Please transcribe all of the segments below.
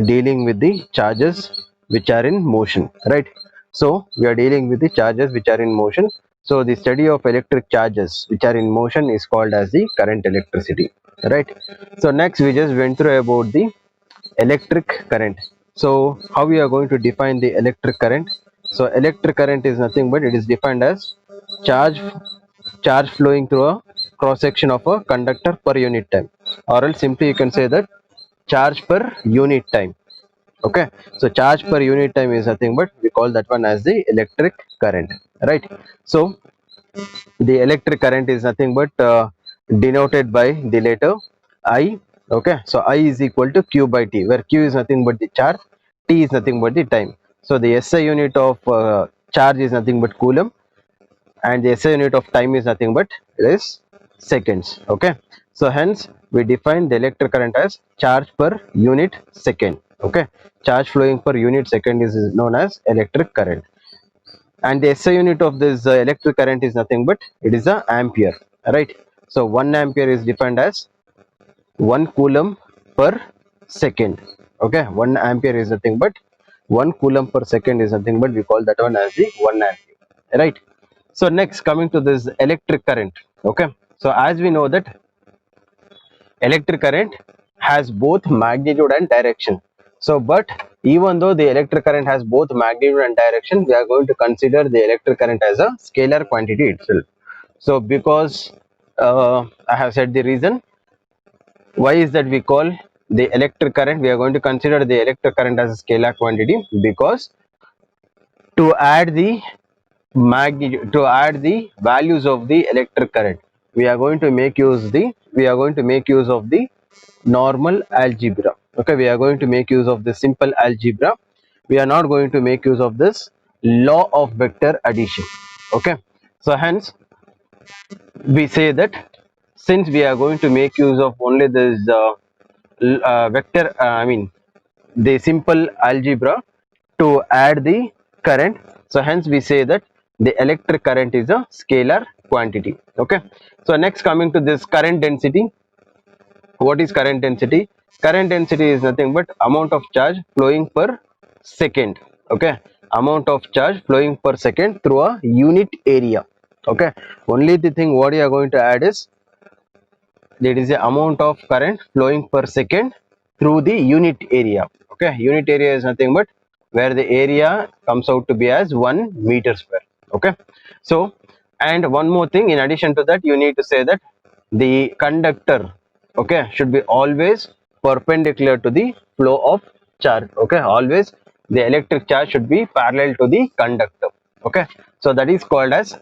dealing with the charges which are in motion, right? So we are dealing with the charges which are in motion. So the study of electric charges which are in motion is called as the current electricity, right? So next we just went through about the electric current. So how we are going to define the electric current? So electric current is nothing but it is defined as charge charge flowing through a cross section of a conductor per unit time, or else simply you can say that charge per unit time. Okay, so charge per unit time is nothing but we call that one as the electric current, right? So the electric current is nothing but denoted by the letter I. Okay, so I is equal to q by t, where q is nothing but the charge, t is nothing but the time. So the SI unit of charge is nothing but coulomb, and the SI unit of time is nothing but it is seconds. Okay, so hence we define the electric current as charge per unit second. Okay, charge flowing per unit second is known as electric current, and the SI unit of this electric current is nothing but it is a ampere, right? So 1 ampere is defined as 1 coulomb per second. Okay, 1 ampere is nothing but 1 coulomb per second is nothing but we call that one as the 1 ampere, right? So next, coming to this electric current. Okay, so as we know that electric current has both magnitude and direction. So but even though the electric current has both magnitude and direction, we are going to consider the electric current as a scalar quantity itself. So because I have said the reason why is that we call the electric current, we are going to consider the electric current as a scalar quantity, because to add the magnitude, to add the values of the electric current, we are going to make use of the normal algebra. Okay, we are going to make use of the simple algebra. We are not going to make use of this law of vector addition. Okay, so hence we say that since we are going to make use of only this vector, I mean the simple algebra to add the current, so hence we say that the electric current is a scalar quantity. Okay, so next, coming to this current density. What is current density? Current density is nothing but amount of charge flowing per second. Okay, amount of charge flowing per second through a unit area. Okay, only the thing what you are going to add is that is the amount of current flowing per second through the unit area. Okay, unit area is nothing but where the area comes out to be as 1 meter square. Okay, so and one more thing, in addition to that, you need to say that the conductor, okay, should be always perpendicular to the flow of charge. Okay, always the electric charge should be parallel to the conductor. Okay, so that is called as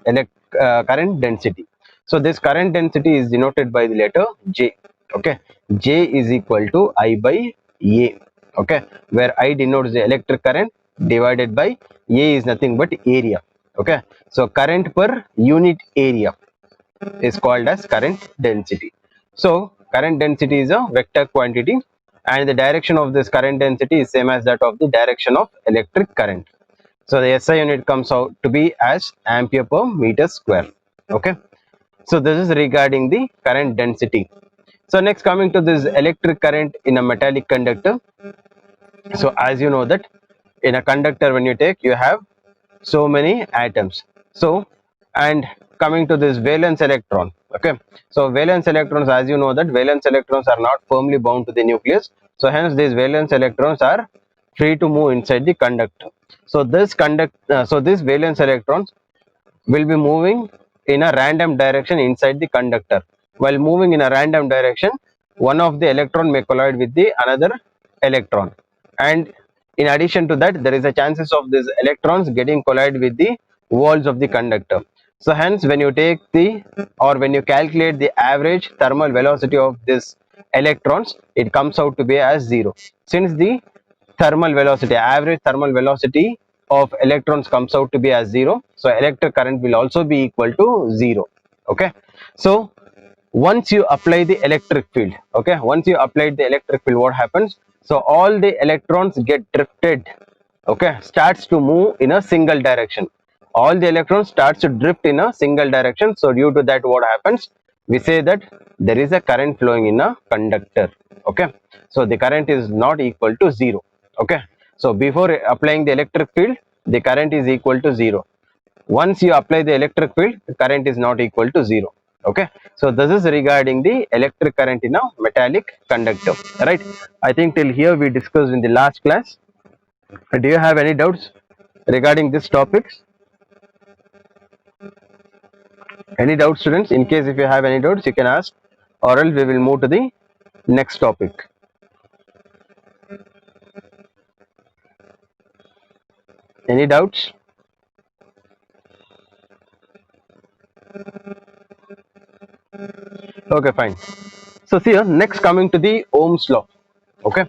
current density. So this current density is denoted by the letter J. Okay, J is equal to I by A. Okay, where I denotes the electric current divided by A is nothing but area. Okay, so current per unit area is called as current density. So current density is a vector quantity, and the direction of this current density is same as that of the direction of electric current. So the SI unit comes out to be as ampere per meter square. Okay, so this is regarding the current density. So next, coming to this electric current in a metallic conductor. So as you know that in a conductor, when you take, you have so many atoms. So and coming to this valence electron. Okay, so valence electrons, as you know that valence electrons are not firmly bound to the nucleus, so hence these valence electrons are free to move inside the conductor. So these valence electrons will be moving in a random direction inside the conductor. While moving in a random direction, one of the electron may collide with the another electron, and in addition to that, there is a chances of these electrons getting collide with the walls of the conductor. So hence, when you take the, or when you calculate the average thermal velocity of this electrons, it comes out to be as 0, since the thermal velocity, average thermal velocity of electrons comes out to be as 0, so electric current will also be equal to 0. Okay, so once you apply the electric field, okay, once you applied the electric field, what happens? So all the electrons get drifted. Okay, starts to move in a single direction. All the electrons starts to drift in a single direction. So due to that, what happens? we say that there is a current flowing in a conductor. Okay, so the current is not equal to 0. Okay, so before applying the electric field, the current is equal to 0. Once you apply the electric field, the current is not equal to 0. Okay, so this is regarding the electric current in a metallic conductor, right? I think till here we discussed in the last class. Do you have any doubts regarding this topics? Any doubts, students? In case if you have any doubts, you can ask, or else we will move to the next topic. Any doubts? Okay, fine. So see here, next coming to the Ohm's law. Okay,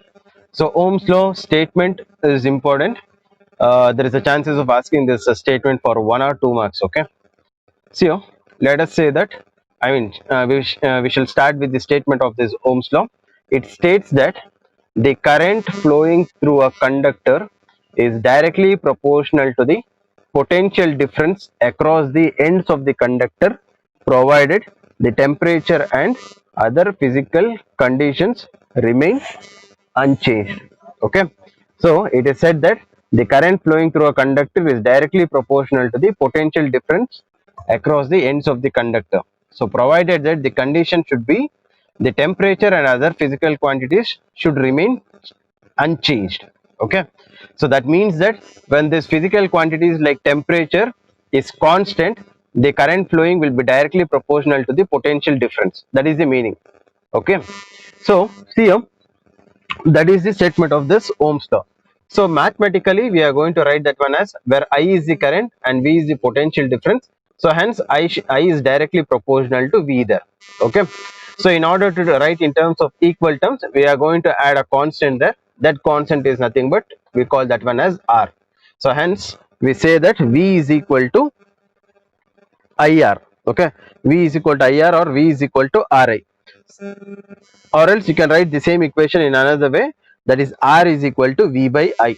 so Ohm's law statement is important. There is a chances of asking this statement for 1 or 2 marks. Okay, so here, let us say that, I mean, we shall start with the statement of this Ohm's law. It states that the current flowing through a conductor is directly proportional to the potential difference across the ends of the conductor, provided the temperature and other physical conditions remain unchanged. Okay, so it is said that the current flowing through a conductor is directly proportional to the potential difference across the ends of the conductor. So provided that the condition should be the temperature and other physical quantities should remain unchanged. Okay, so that means that when this physical quantities like temperature is constant, the current flowing will be directly proportional to the potential difference. That is the meaning. Okay, so see here, that is the statement of this Ohm's law. So mathematically we are going to write that one as where I is the current and V is the potential difference. So hence I is directly proportional to V there. Okay, so in order to write in terms of equal terms, we are going to add a constant there. That constant is nothing but we call that one as R. So hence we say that V is equal to IR. Okay, V is equal to IR or V is equal to RI, or else you can write the same equation in another way, that is R is equal to V by I.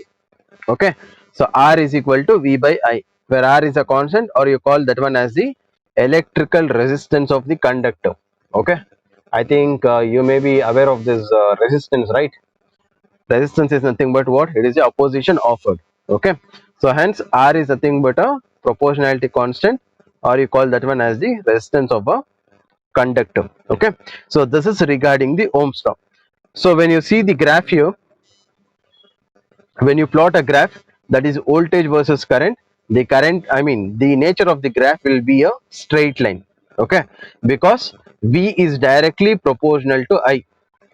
Okay, so R is equal to V by I, where R is a constant, or you call that one as the electrical resistance of the conductor. Okay, I think you may be aware of this resistance, right? Resistance is nothing but what? It is the opposition offered. Okay, so hence R is nothing but a proportionality constant, or you call that one as the resistance of a conductor. Okay, so this is regarding the Ohm's law. So when you see the graph here, when you plot a graph, that is voltage versus current, the current, I mean the nature of the graph will be a straight line. Okay, because V is directly proportional to I.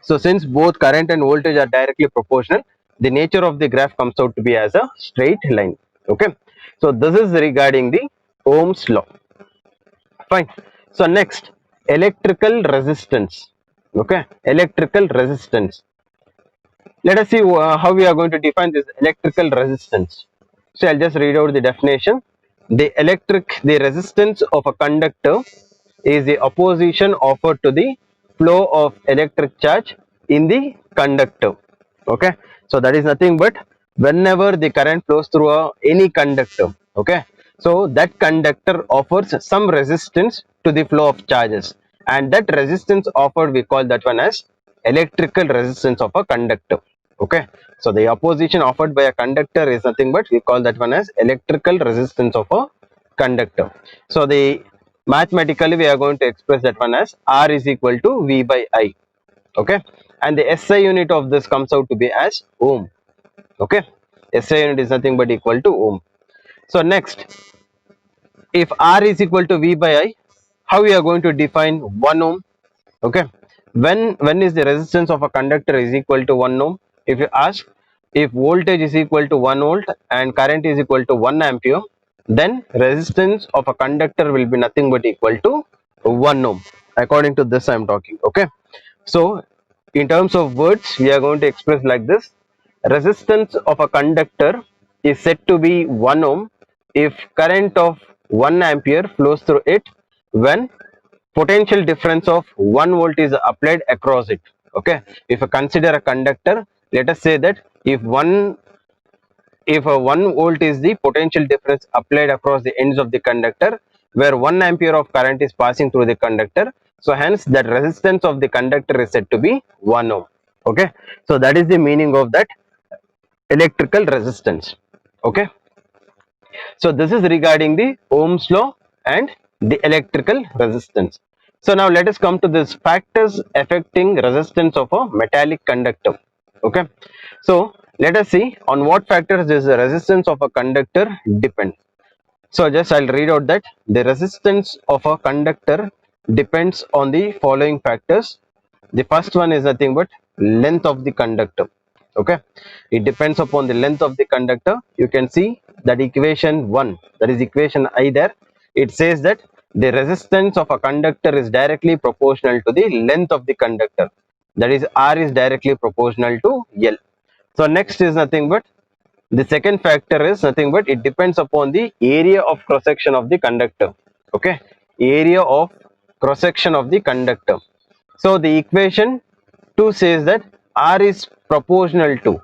So since both current and voltage are directly proportional, the nature of the graph comes out to be as a straight line. Okay, so this is regarding the Ohm's law. Fine. So next, electrical resistance. Okay, electrical resistance. Let us see how we are going to define this electrical resistance. So I'll just read out the definition. The resistance of a conductor is the opposition offered to the flow of electric charge in the conductor. Okay, so that is nothing but whenever the current flows through any conductor. Okay, so that conductor offers some resistance to the flow of charges, and that resistance offered we call that one as electrical resistance of a conductor. Okay, so the opposition offered by a conductor is nothing but we call that one as electrical resistance of a conductor. So the mathematically we are going to express that one as R is equal to V by I. Okay, and the SI unit of this comes out to be as ohm. Okay, SI unit is nothing but equal to ohm. So next, if R is equal to V by I, how we are going to define 1 ohm? Okay, when is the resistance of a conductor is equal to 1 ohm? If you ask, if voltage is equal to 1 volt and current is equal to 1 ampere, then resistance of a conductor will be nothing but equal to 1 ohm. According to this I am talking. Okay, so in terms of words we are going to express like this: resistance of a conductor is said to be 1 ohm if current of 1 ampere flows through it when potential difference of 1 volt is applied across it. Okay, if I consider a conductor, let us say that if a 1 volt is the potential difference applied across the ends of the conductor, where 1 ampere of current is passing through the conductor, So hence that resistance of the conductor is said to be 1 ohm. Okay, so that is the meaning of that electrical resistance. Okay, so this is regarding the Ohm's law and the electrical resistance. So now let us come to this factors affecting resistance of a metallic conductor. Okay, so let us see on what factors does the resistance of a conductor depend. So just I'll read out that the resistance of a conductor depends on the following factors. The first one is nothing but length of the conductor. Okay, it depends upon the length of the conductor. You can see that equation 1, that is equation I there. It says that the resistance of a conductor is directly proportional to the length of the conductor. That is R is directly proportional to L. So next is nothing but the second factor is nothing but it depends upon the area of cross section of the conductor. Okay, area of cross section of the conductor. So the equation 2 says that R is proportional to,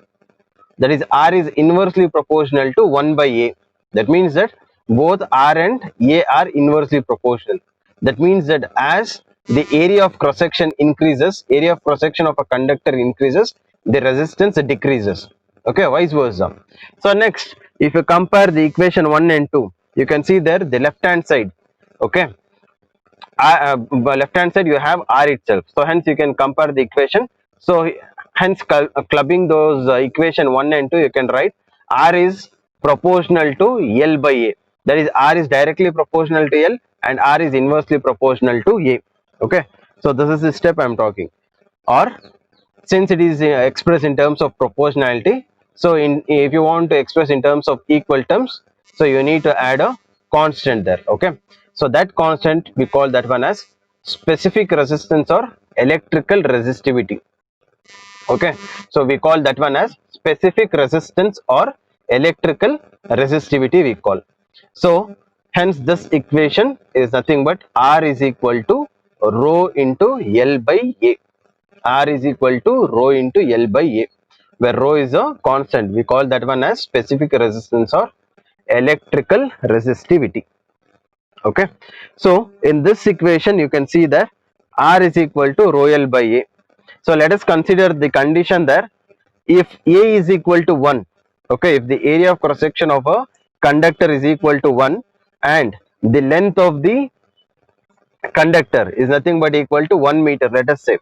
that is R is inversely proportional to 1 by A. That means that both R and A are inversely proportional. That means that as the area of cross section increases, area of cross section of a conductor increases, the resistance decreases. Okay, vice versa. So next, if you compare the equation 1 and 2, you can see there the left hand side. Okay, left hand side you have R itself, so hence you can compare the equation. So hence clubbing those equation 1 and 2, you can write R is proportional to L by A. That is R is directly proportional to L and R is inversely proportional to A. Okay, so this is the step I am talking. Or since it is expressed in terms of proportionality, so if you want to express in terms of equal terms, so you need to add a constant there. Okay, so that constant we call that one as specific resistance or electrical resistivity. Okay, so we call that one as specific resistance or electrical resistivity we call. So hence this equation is nothing but R is equal to rho into L by A. R is equal to rho into L by A, where rho is a constant. We call that one as specific resistance or electrical resistivity. Okay, so in this equation you can see that R is equal to rho L by A. So let us consider the condition there. If A is equal to 1, okay, if the area of cross section of a conductor is equal to 1 and the length of the conductor is nothing but equal to 1 meter, let us say.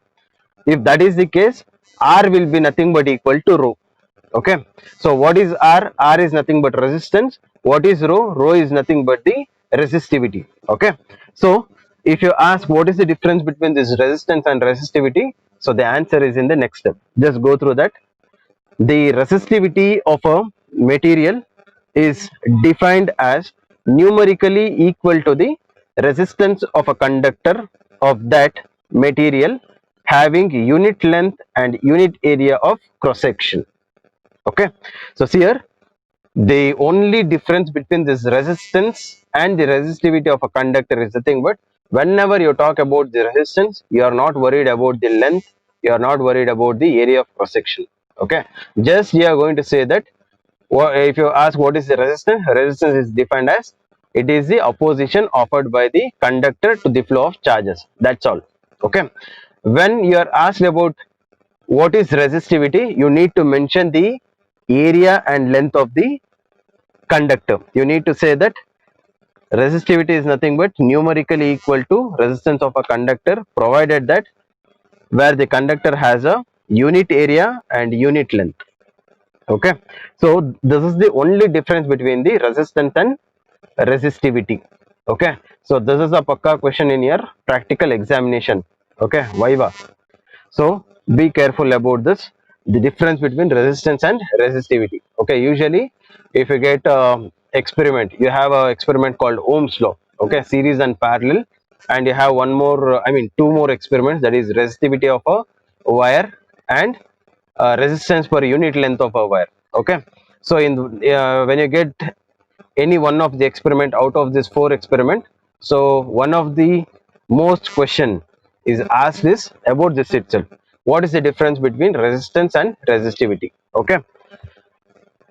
If that is the case, R will be nothing but equal to rho. Okay, so what is R? R is nothing but resistance. What is rho? Rho is nothing but the resistivity. Okay, so if you ask what is the difference between this resistance and resistivity, so the answer is in the next step. Just go through that. The resistivity of a material is defined as numerically equal to the resistance of a conductor of that material having unit length and unit area of cross section. Okay, so here the only difference between this resistance and the resistivity of a conductor is the thing, but whenever you talk about the resistance, you are not worried about the length, you are not worried about the area of cross section. Okay, just you are going to say that if you ask what is the resistance, resistance is defined as it is the opposition offered by the conductor to the flow of charges. That's all. Okay, when you are asked about what is resistivity, you need to mention the area and length of the conductor. You need to say that resistivity is nothing but numerically equal to resistance of a conductor, provided that where the conductor has a unit area and unit length. Okay, so this is the only difference between the resistance and resistivity. Okay, so this is a pakka question in your practical examination. Okay, viva. So be careful about this, the difference between resistance and resistivity. Okay, usually if you get experiment, you have a experiment called Ohm's law. Okay, series and parallel, and you have one more, I mean two more experiments, that is resistivity of a wire and resistance per unit length of a wire. Okay, so in when you get any one of the experiment out of this four experiment, so one of the most question is asked is about this itself. What is the difference between resistance and resistivity? Okay,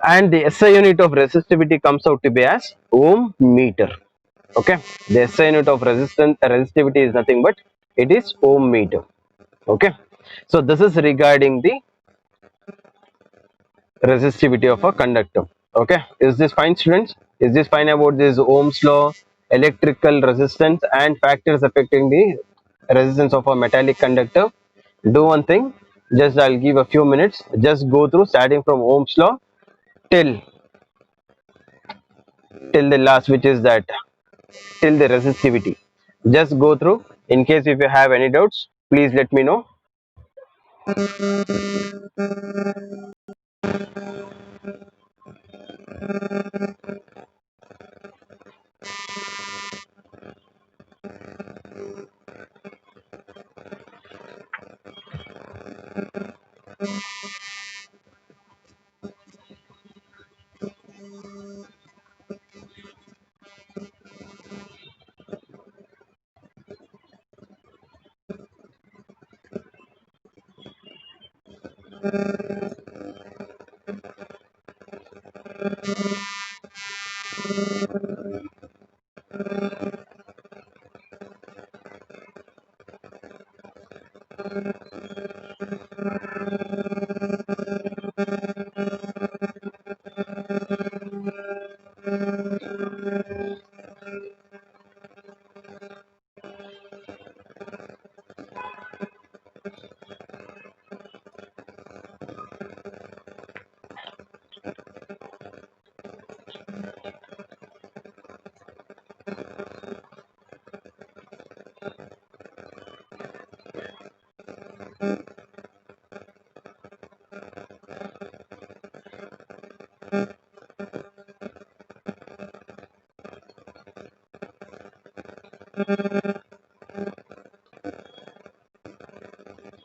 and the SI unit of resistivity comes out to be as ohm meter. Okay, the SI unit of resistance resistivity is nothing but it is ohm meter. Okay, so this is regarding the resistivity of a conductor. Okay, is this fine, students? Is this fine about this Ohm's law, electrical resistance, and factors affecting the resistance of a metallic conductor? Do one thing, just I'll give a few minutes, just go through starting from Ohm's law till the last, which is that till the resistivity. Just go through. In case if you have any doubts, please let me know.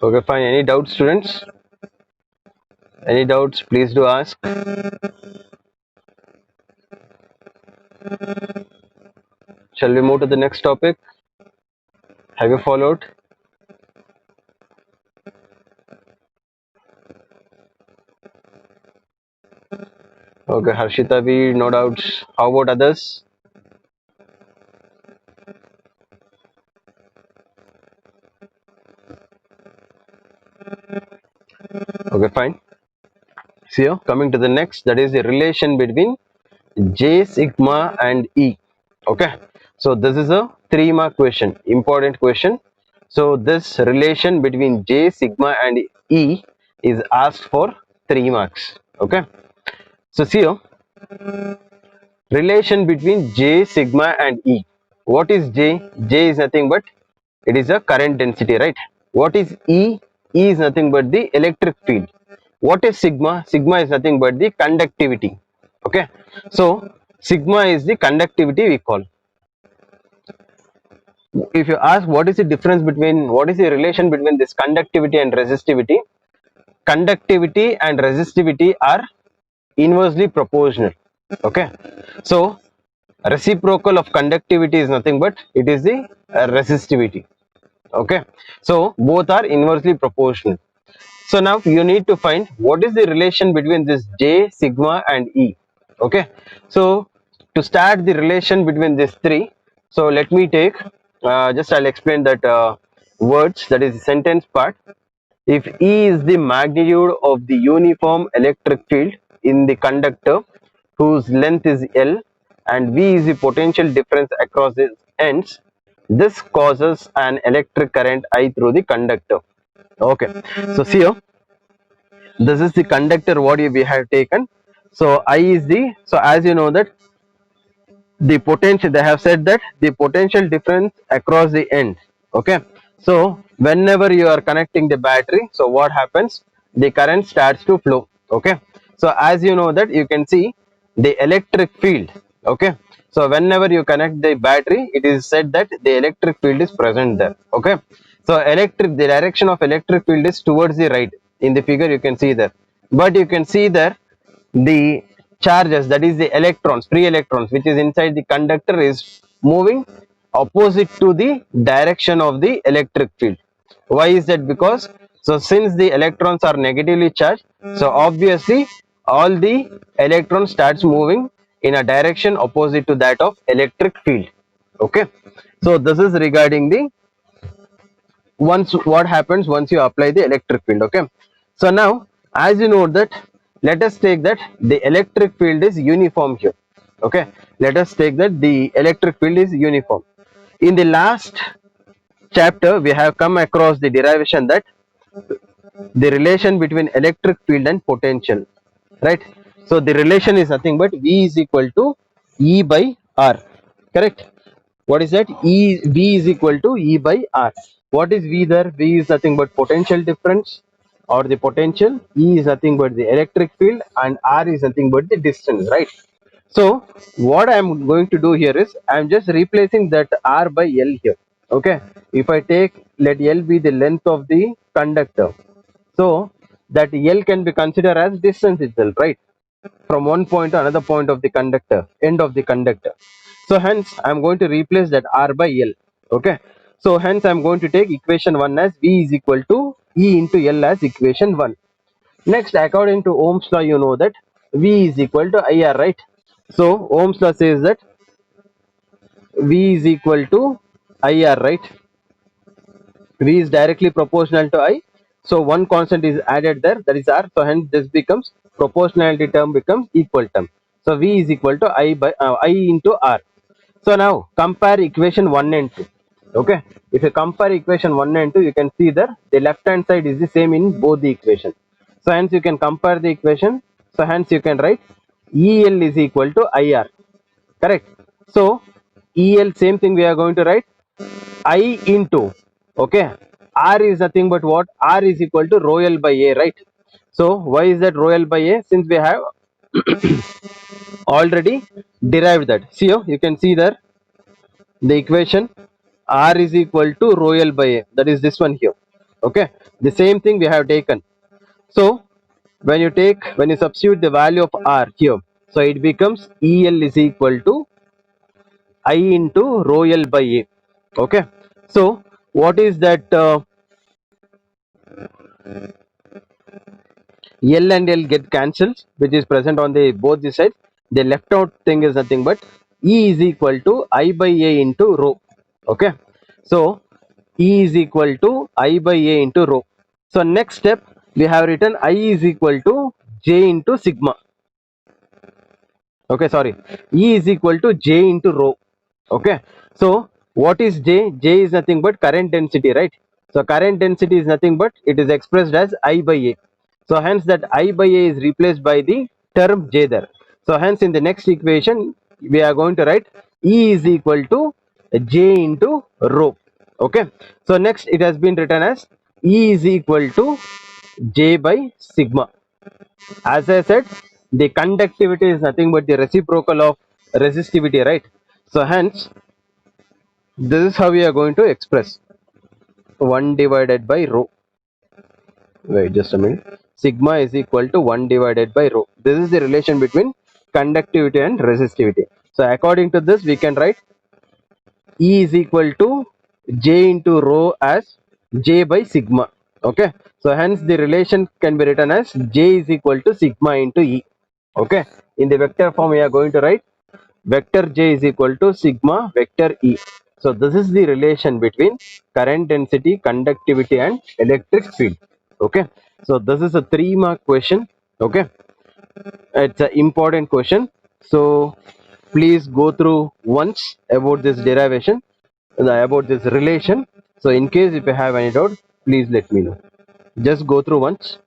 Okay, fine. Any doubts, students? Any doubts? Please do ask. Shall we move to the next topic? Have you followed? Okay, Harshita B, no doubts. How about others? Okay, fine. See here, coming to the next, that is the relation between J sigma and E. Okay, so this is a 3-mark question, important question. So this relation between J sigma and E is asked for 3 marks. Okay, so see here, relation between J sigma and E. What is J? J is nothing but it is a current density, right? What is E? E is nothing but the electric field. What is sigma? Sigma is nothing but the conductivity. Okay, so sigma is the conductivity we call. If you ask what is the difference between, what is the relation between this conductivity and resistivity, conductivity and resistivity are inversely proportional. Okay, so reciprocal of conductivity is nothing but it is the resistivity. Okay, so both are inversely proportional. So now you need to find what is the relation between this J, sigma and E. Okay, so to start the relation between these three, so let me take just I'll explain that words, that is the sentence part. If E is the magnitude of the uniform electric field in the conductor whose length is L and V is the potential difference across its ends, this causes an electric current I through the conductor. Okay, so see here, this is the conductor what we have taken. So I is the, so as you know that the potential, they have said that the potential difference across the end. Okay, so whenever you are connecting the battery, so what happens, the current starts to flow. Okay, so as you know that you can see the electric field. Okay, so whenever you connect the battery, it is said that the electric field is present there. Okay, so electric, the direction of electric field is towards the right. In the figure you can see there, but you can see there the charges, that is the electrons, free electrons which is inside the conductor is moving opposite to the direction of the electric field. Why is that? Because so since the electrons are negatively charged, so obviously all the electrons starts moving in a direction opposite to that of electric field. Okay, so this is regarding the once what happens once you apply the electric field. Okay, so now as you know that, let us take that the electric field is uniform here. Okay, let us take that the electric field is uniform. In the last chapter we have come across the derivation that the relation between electric field and potential, right? So the relation is nothing but V is equal to E by R, correct? What is that? V is equal to E by R. What is V there? V is nothing but potential difference or the potential. E is nothing but the electric field and R is nothing but the distance, right? So what I am going to do here is I am just replacing that R by L here. Okay, if I take, let L be the length of the conductor, so that L can be considered as distance itself, right? From one point to another point of the conductor, end of the conductor. So hence I am going to replace that R by L. Okay, so hence I am going to take equation 1 as V is equal to E into L as equation 1. Next, according to Ohm's law, you know that V is equal to IR, right? So Ohm's law says that V is equal to IR, right? V is directly proportional to I. So one constant is added there, that is R. So hence this becomes proportionality term becomes equal term. So V is equal to I into R. So now compare equation 1 and 2. Okay, if you compare equation 1 and 2, you can see that the left hand side is the same in both the equations. So hence you can compare the equation. So hence you can write EL is equal to IR, correct? So EL, same thing we are going to write I into, okay, R is nothing but what? R is equal to rho L by A, right? So why is that rho L by A? Since we have already derived that. See here, you can see there the equation R is equal to rho L by A, that is this one here. Okay, the same thing we have taken. So when you substitute the value of R here, so it becomes EL is equal to I into rho L by A. Okay, so what is that? L and L get cancelled, which is present on the both the sides. The left out thing is nothing but E is equal to I by A into rho. Okay, so E is equal to I by A into rho. So next step we have written I is equal to J into sigma. Okay, sorry, E is equal to J into rho. Okay, so what is J? J is nothing but current density, right? So current density is nothing but it is expressed as I by A. So hence that I by A is replaced by the term J there. So hence in the next equation we are going to write E is equal to J into rho. Okay, so next it has been written as E is equal to J by sigma. As I said, the conductivity is nothing but the reciprocal of resistivity, right? So hence this is how we are going to express 1 divided by rho. Wait just a minute. Sigma is equal to 1 divided by rho. This is the relation between conductivity and resistivity. So according to this we can write E is equal to J into rho as J by sigma. Okay, so hence the relation can be written as J is equal to sigma into E. Okay, in the vector form we are going to write vector J is equal to sigma vector E. So this is the relation between current density, conductivity and electric field. Okay, so this is a 3-mark question. Okay, it's an important question, so please go through once about this derivation, about this relation. So in case if you have any doubt, please let me know. Just go through once.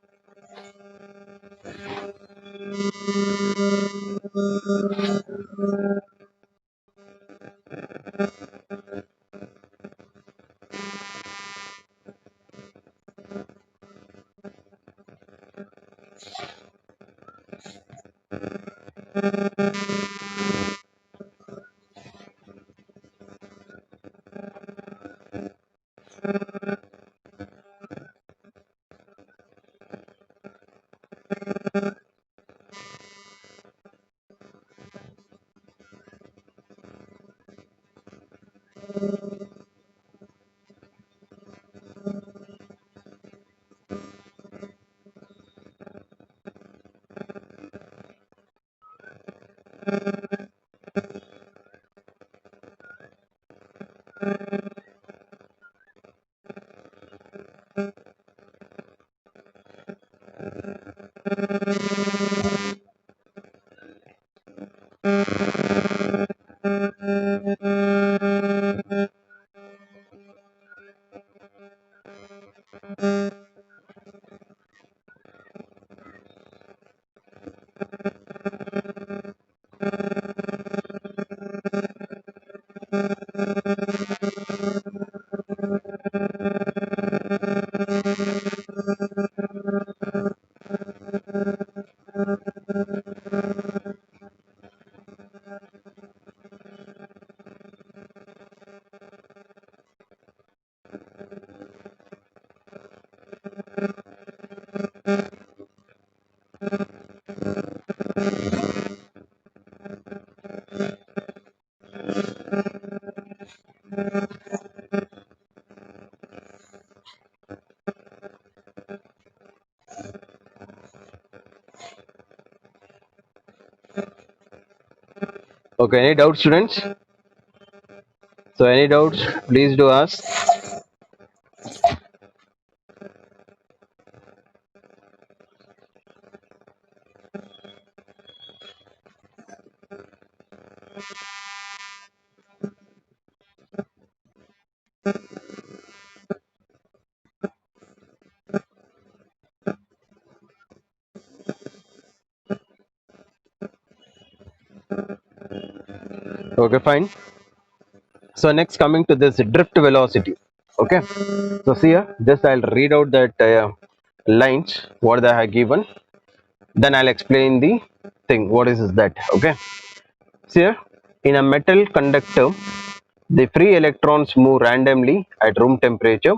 Okay, any doubts, students? So any doubts, please do ask. Okay, fine. So next, coming to this drift velocity. Okay, so see here, just I'll read out that lines what they have given, then I'll explain the thing what is that. Okay, see here, in a metal conductor the free electrons move randomly at room temperature.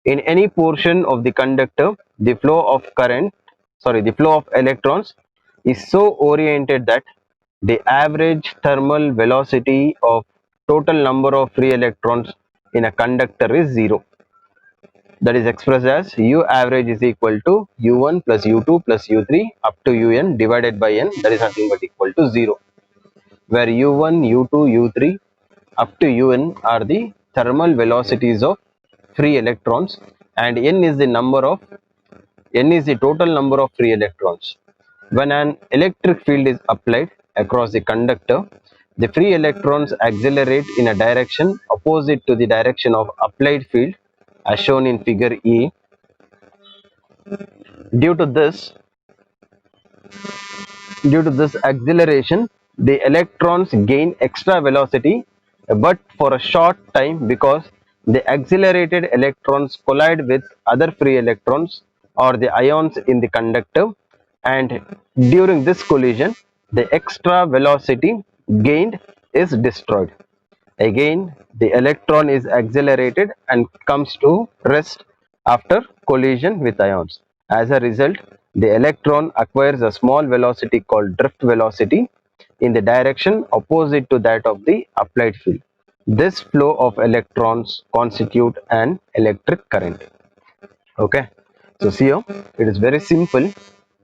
In any portion of the conductor, the flow of the flow of electrons is so oriented that the average thermal velocity of total number of free electrons in a conductor is zero. That is expressed as U average is equal to U1 plus U2 plus U3 up to Un divided by N, that is nothing but equal to 0, where U1, U2, U3 up to Un are the thermal velocities of free electrons, and N is the total number of free electrons. When an electric field is applied across the conductor, the free electrons accelerate in a direction opposite to the direction of applied field as shown in figure E. Due to this, Due to this acceleration, the electrons gain extra velocity, but for a short time, because the accelerated electrons collide with other free electrons or the ions in the conductor, and during this collision, the extra velocity gained is destroyed. Again, the electron is accelerated and comes to rest after collision with ions. As a result, the electron acquires a small velocity called drift velocity in the direction opposite to that of the applied field. This flow of electrons constitute an electric current. Okay, so see here, it is very simple.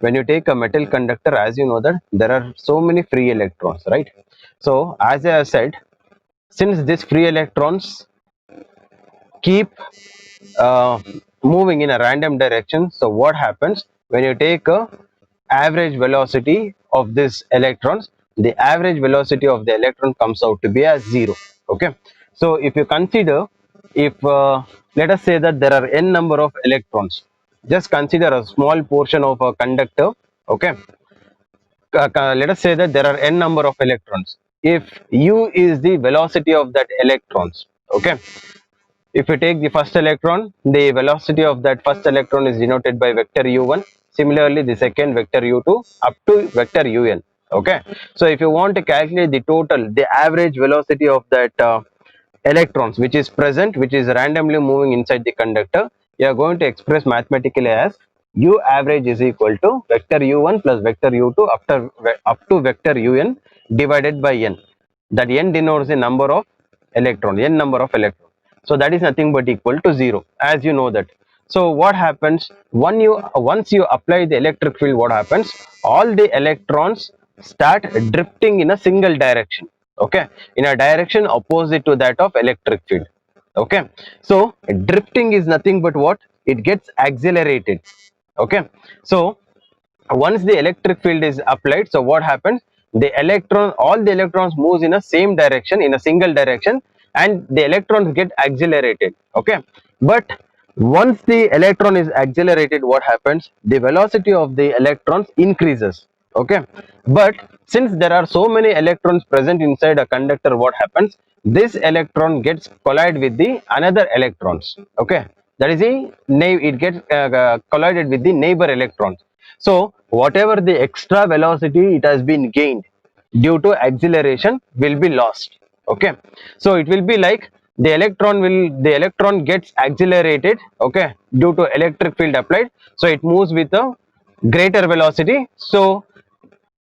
When you take a metal conductor, as you know that there are so many free electrons, right? So as I have said, since these free electrons keep uh, moving in a random direction, so what happens when you take a average velocity of these electrons, the average velocity of the electron comes out to be as 0. Okay, so if you consider, if let us say that there are n number of electrons, just consider a small portion of a conductor. Okay, let us say that there are n number of electrons. If u is the velocity of that electrons, okay, if you take the first electron, the velocity of that first electron is denoted by vector u1. Similarly, the second vector u2 up to vector un. Okay, so if you want to calculate the total, the average velocity of that electrons which is present, which is randomly moving inside the conductor, you are going to express mathematically as u average is equal to vector u1 plus vector u2 up to vector un divided by n. That n denotes the number of n number of electrons. So that is nothing but equal to 0, as you know that. So what happens once you apply the electric field, what happens, all the electrons start drifting in a single direction. Okay, in a direction opposite to that of electric field. Okay, so drifting is nothing but what, it gets accelerated. Okay, so once the electric field is applied, so what happens, all the electrons moves in a same direction, in a single direction, and the electrons get accelerated. Okay, but once the electron is accelerated, what happens? The velocity of the electrons increases. Okay, but since there are so many electrons present inside a conductor, what happens? This electron gets collide with the another electrons. Okay, that is it gets collided with the neighbor electrons. So whatever the extra velocity it has been gained due to acceleration will be lost. Okay, so it will be like the electron gets accelerated, okay, due to electric field applied, so it moves with a greater velocity. So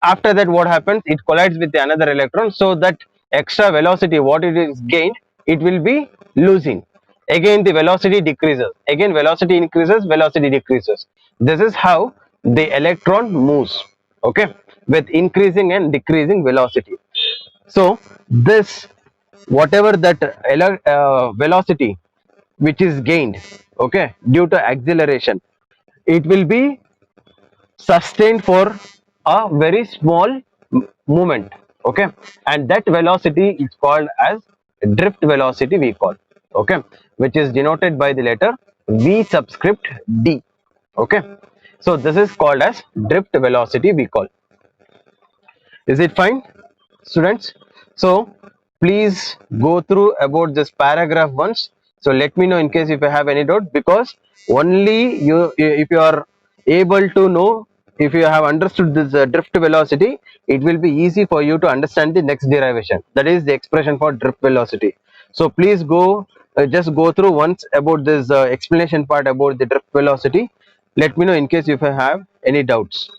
after that, what happens? It collides with the another electron, so that extra velocity what it is gained, it will be losing. Again the velocity decreases, again velocity increases, velocity decreases. This is how the electron moves, okay, with increasing and decreasing velocity. So this, whatever that velocity which is gained, okay, due to acceleration, it will be sustained for a very small movement. Okay, and that velocity is called as drift velocity, we call. Okay, which is denoted by the letter v subscript d. Okay, so this is called as drift velocity, we call. Is it fine, students? So please go through about this paragraph once. So let me know in case if you have any doubt, because only if you are able to know, if you have understood this drift velocity, it will be easy for you to understand the next derivation, that is the expression for drift velocity. So please go, just go through once about this explanation part about the drift velocity. Let me know in case if you have any doubts.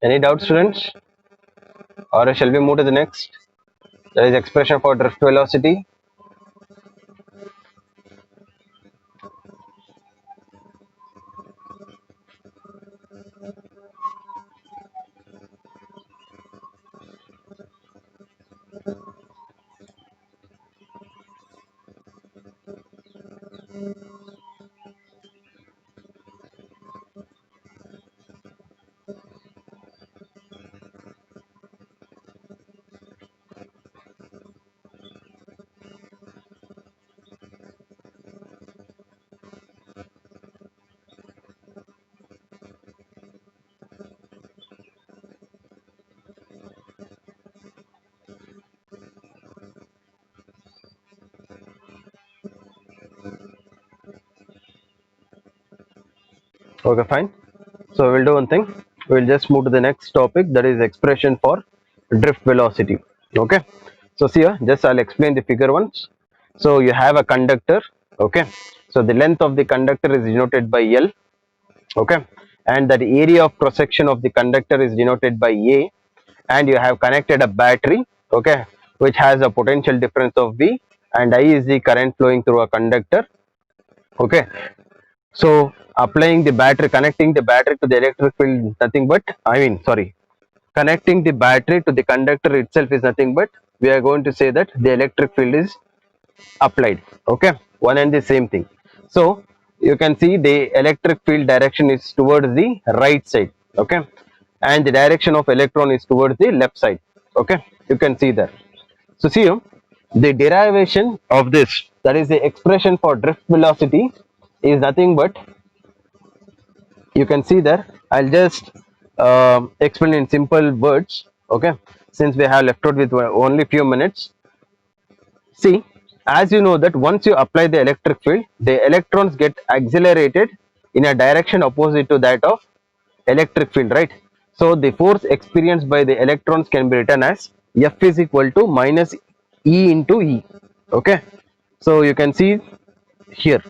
Any doubts, students? Or shall we move to the next? That is expression for drift velocity. Okay, fine. So we'll do one thing. We'll just move to the next topic, that is expression for drift velocity. Okay. So see here, just I'll explain the figure once. So you have a conductor. Okay. So the length of the conductor is denoted by L. Okay. And that area of cross section of the conductor is denoted by A. And you have connected a battery. Okay. Which has a potential difference of V, and I is the current flowing through a conductor. Okay. So applying the battery, connecting the battery to the electric field, nothing but, connecting the battery to the conductor itself is nothing but, we are going to say that the electric field is applied. Okay, one and the same thing. So you can see the electric field direction is towards the right side. Okay, and the direction of electron is towards the left side. Okay, you can see that. So see you, the derivation of this, that is the expression for drift velocity, is nothing but, you can see there. I'll just explain in simple words. Okay, since we have left out with only few minutes. See, as you know that once you apply the electric field, the electrons get accelerated in a direction opposite to that of electric field, right? So the force experienced by the electrons can be written as F is equal to minus E into E. Okay, so you can see here,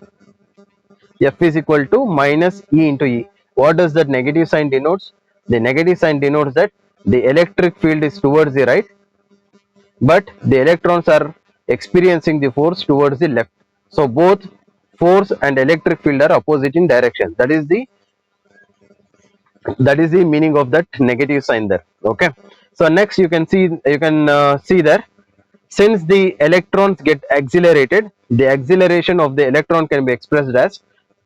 F is equal to minus E into E. What does that negative sign denotes? The negative sign denotes that the electric field is towards the right, but the electrons are experiencing the force towards the left. So both force and electric field are opposite in direction. That is the meaning of that negative sign there. Okay. So next you can see there, since the electrons get accelerated, the acceleration of the electron can be expressed as,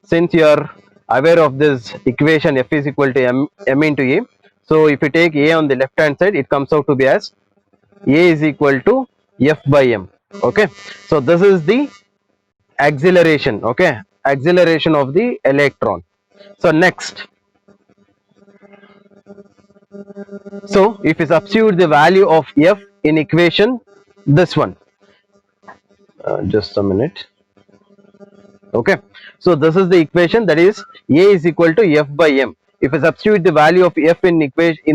since you are aware of this equation F is equal to m into A. So if you take A on the left hand side, it comes out to be as A is equal to F by m. Okay. So this is the acceleration. Okay. Acceleration of the electron. So next, so if you substitute the value of F in equation this one, just a minute. Okay, so this is the equation, that is A is equal to F by m. If I substitute the value of F in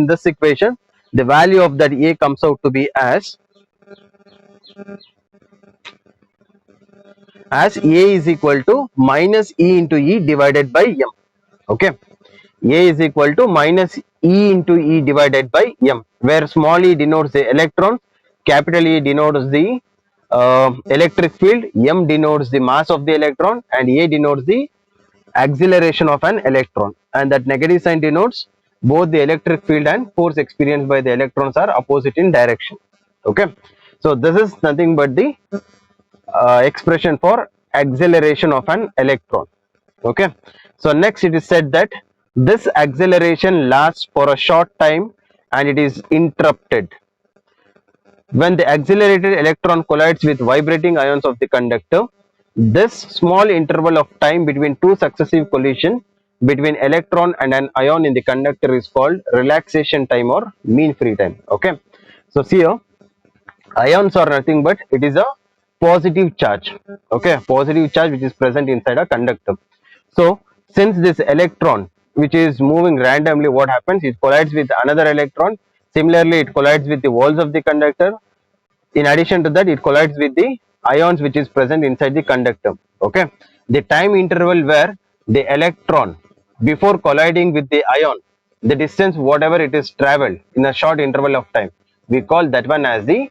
this equation, the value of that A comes out to be as A is equal to minus E into E divided by m. Okay, A is equal to minus E into E divided by m, where small e denotes the electron, capital E denotes the electric field, m denotes the mass of the electron, and A denotes the acceleration of an electron, and that negative sign denotes both the electric field and force experienced by the electrons are opposite in direction. Okay, so this is nothing but the expression for acceleration of an electron. Okay, so next it is said that this acceleration lasts for a short time and it is interrupted when the accelerated electron collides with vibrating ions of the conductor. This small interval of time between two successive collisions between electron and an ion in the conductor is called relaxation time or mean free time. Okay, so see here, ions are nothing but it is a positive charge. Okay, positive charge which is present inside a conductor. So since this electron which is moving randomly, what happens, it collides with another electron. Similarly, it collides with the walls of the conductor. In addition to that, it collides with the ions which is present inside the conductor. Okay, the time interval where the electron, before colliding with the ion, the distance whatever it is traveled in a short interval of time, we call that one as the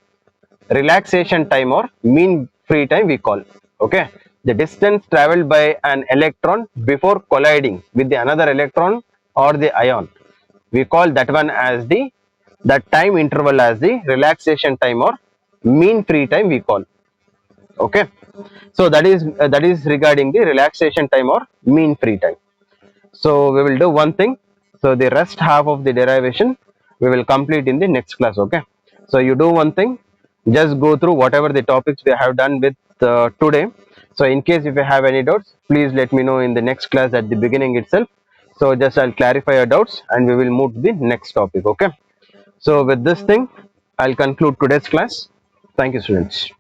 relaxation time or mean free time we call. Okay, the distance traveled by an electron before colliding with the another electron or the ion, we call that one as the that time interval as the relaxation time or mean free time we call. Okay, so that is regarding the relaxation time or mean free time. So we will do one thing, so the rest half of the derivation we will complete in the next class. Okay, so you do one thing, just go through whatever the topics we have done with today. So in case if you have any doubts, please let me know in the next class at the beginning itself. So just I'll clarify your doubts and we will move to the next topic. Okay, so with this thing I'll conclude today's class. Thank you, students.